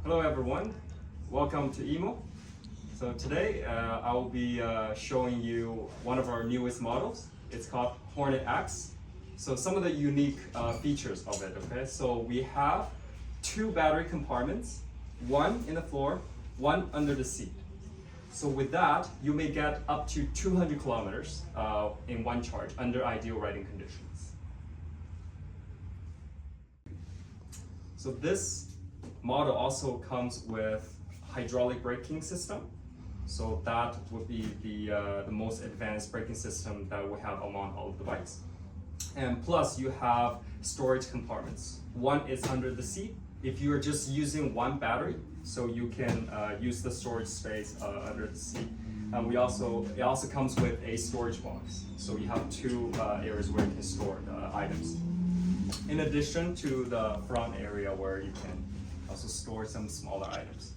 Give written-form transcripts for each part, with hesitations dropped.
Hello everyone, welcome to EMMO. So today I will be showing you one of our newest models. It's called Hornet X. So some of the unique features of it, okay? So we have two battery compartments, one in the floor, one under the seat. So with that, you may get up to 200 kilometers in one charge under ideal riding conditions. So this model also comes with hydraulic braking system. So that would be the most advanced braking system that we have among all of the bikes. And plus you have storage compartments. One is under the seat. If you are just using one battery, so you can use the storage space under the seat. And it also comes with a storage box. So you have two areas where you can store the items. In addition to the front area where you can also store some smaller items.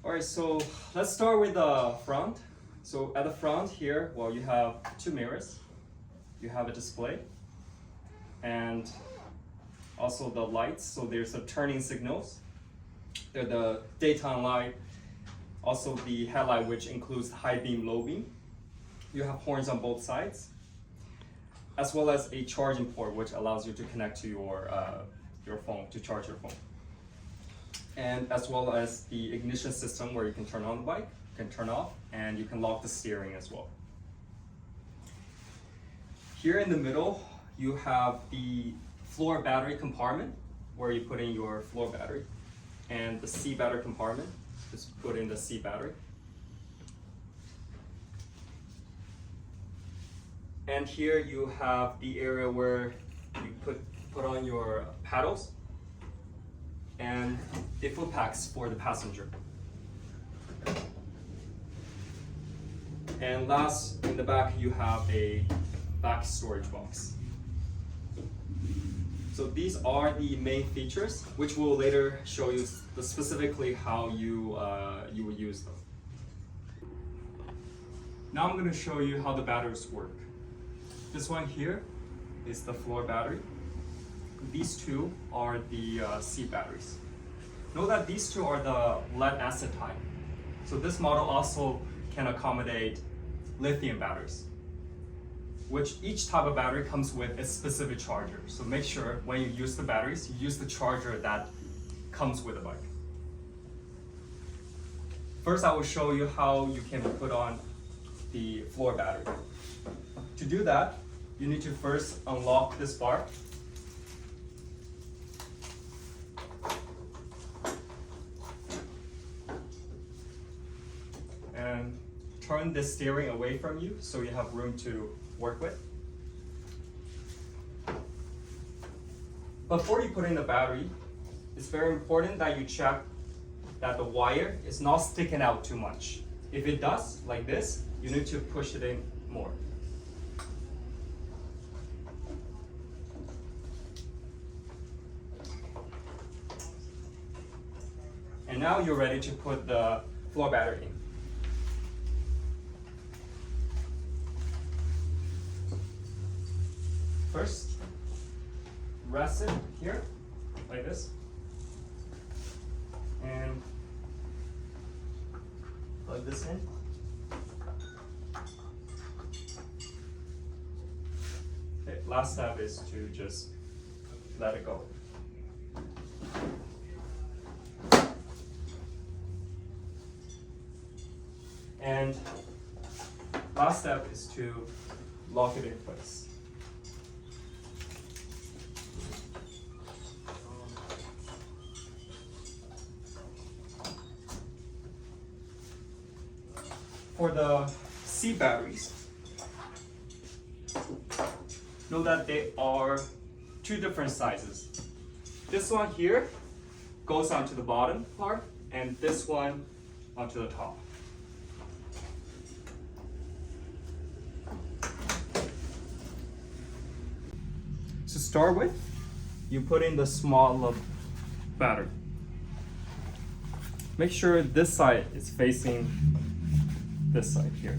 All right, so let's start with the front. So at the front here, well, you have two mirrors. You have a display and also the lights. So there's the turning signals. There's the daytime light, also the headlight, which includes high beam, low beam. You have horns on both sides, as well as a charging port, which allows you to connect to your phone, to charge your phone. And as well as the ignition system where you can turn on the bike, you can turn off, and you can lock the steering as well. Here in the middle, you have the floor battery compartment where you put in your floor battery, and the C battery compartment, just put in the C battery. And here you have the area where you put on your paddles and the foot packs for the passenger. And last, in the back, you have a back storage box. So these are the main features, which we'll later show you specifically how you will use them. Now I'm going to show you how the batteries work. This one here is the floor battery. These two are the seat batteries. Note that these two are the lead acid type. So this model also can accommodate lithium batteries, which each type of battery comes with a specific charger. So make sure when you use the batteries, you use the charger that comes with the bike. First, I will show you how you can put on the floor battery. To do that, you need to first unlock this bar. And turn the steering away from you so you have room to work with. Before you put in the battery, it's very important that you check that the wire is not sticking out too much. If it does, like this, you need to push it in more. And now you're ready to put the floor battery in. First, rest it here, like this, and plug this in. Okay, last step is to just let it go. And last step is to lock it in place. For the C batteries, know that they are two different sizes. This one here goes onto the bottom part, and this one onto the top. To start with, you put in the small battery. Make sure this side is facing this side here.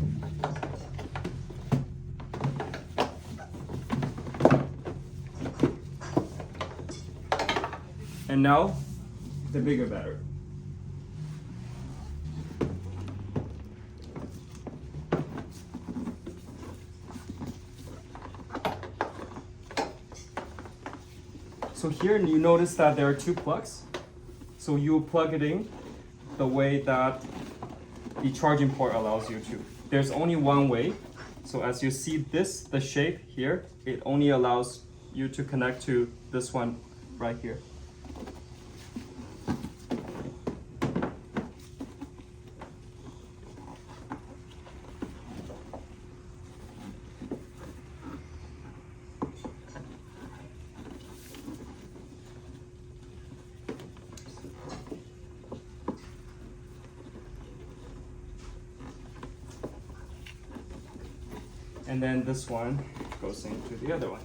And now the bigger battery. So here you notice that there are two plugs. So you plug it in the way that the charging port allows you to. There's only one way. So as you see this, the shape here, it only allows you to connect to this one right here. And then this one goes into the other one.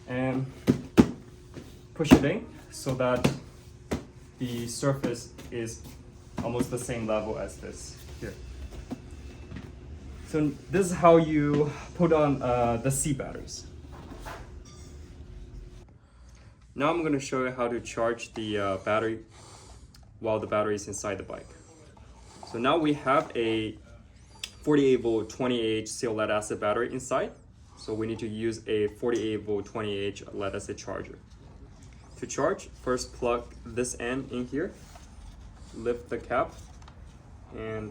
And push it in so that the surface is almost the same level as this here. So this is how you put on the C batteries. Now I'm going to show you how to charge the battery while the battery is inside the bike. So now we have a 48 volt 20Ah sealed lead acid battery inside. So we need to use a 48 volt 20Ah lead acid charger. To charge, first plug this end in here, lift the cap and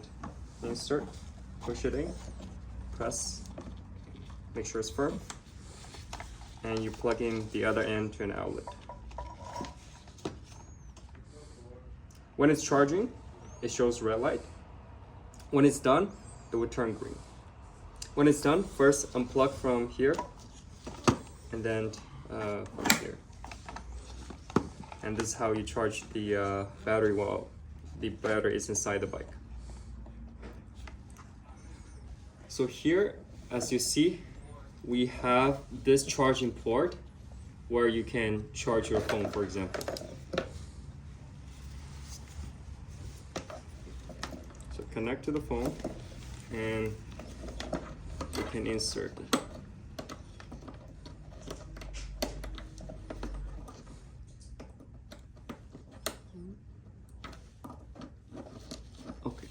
insert, push it in, press, make sure it's firm, and you plug in the other end to an outlet. When it's charging, it shows red light. When it's done, it will turn green. When it's done, first unplug from here and then from here. And this is how you charge the battery while the battery is inside the bike. So here, as you see, we have this charging port where you can charge your phone, for example. So connect to the phone and you can insert it. Okay.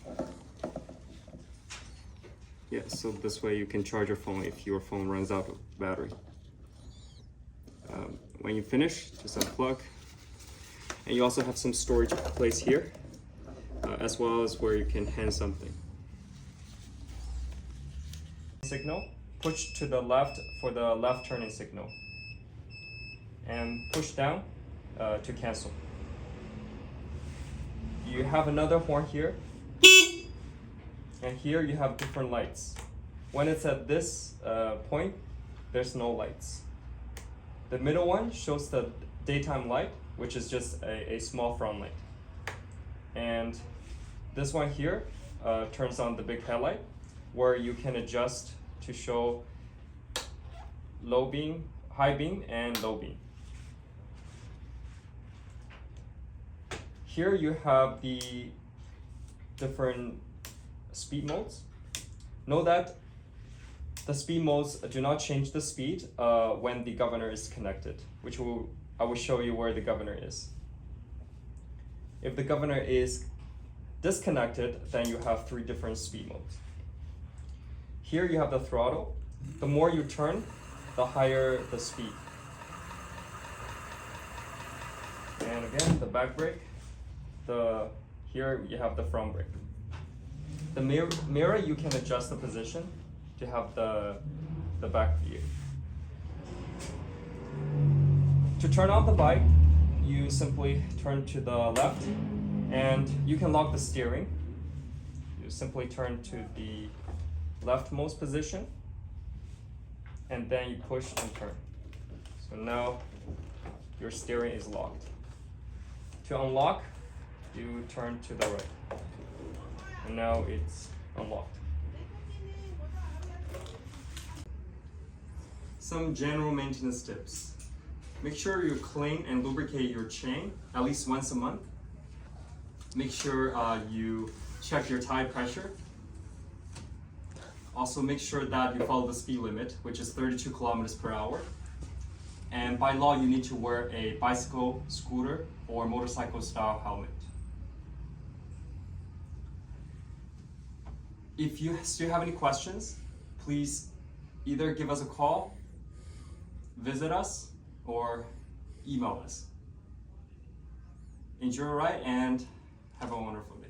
Yeah, so this way you can charge your phone if your phone runs out of battery. When you finish, just unplug. And you also have some storage place here, as well as where you can hang something. Signal, push to the left for the left turning signal, and push down to cancel. You have another horn here, and here you have different lights. When it's at this point, there's no lights. The middle one shows the daytime light, which is just a small front light. And this one here turns on the big headlight, where you can adjust to show low beam, high beam, and low beam. Here you have the different speed modes. Know that the speed modes do not change the speed when the governor is connected, which I will show you where the governor is. If the governor is disconnected, then you have 3 different speed modes. Here you have the throttle. The more you turn, the higher the speed. And again, the back brake. Here you have the front brake. The mirror, you can adjust the position to have the back view. To turn on the bike, you simply turn to the left, and you can lock the steering. You simply turn to the leftmost position, and then you push and turn. So now your steering is locked. To unlock, you turn to the right. And now it's unlocked. Some general maintenance tips. Make sure you clean and lubricate your chain at least once a month. Make sure you check your tire pressure. Also make sure that you follow the speed limit, which is 32 kilometers per hour. And by law, you need to wear a bicycle, scooter, or motorcycle style helmet. If you still have any questions, please either give us a call, visit us, or email us. Enjoy your ride and have a wonderful day.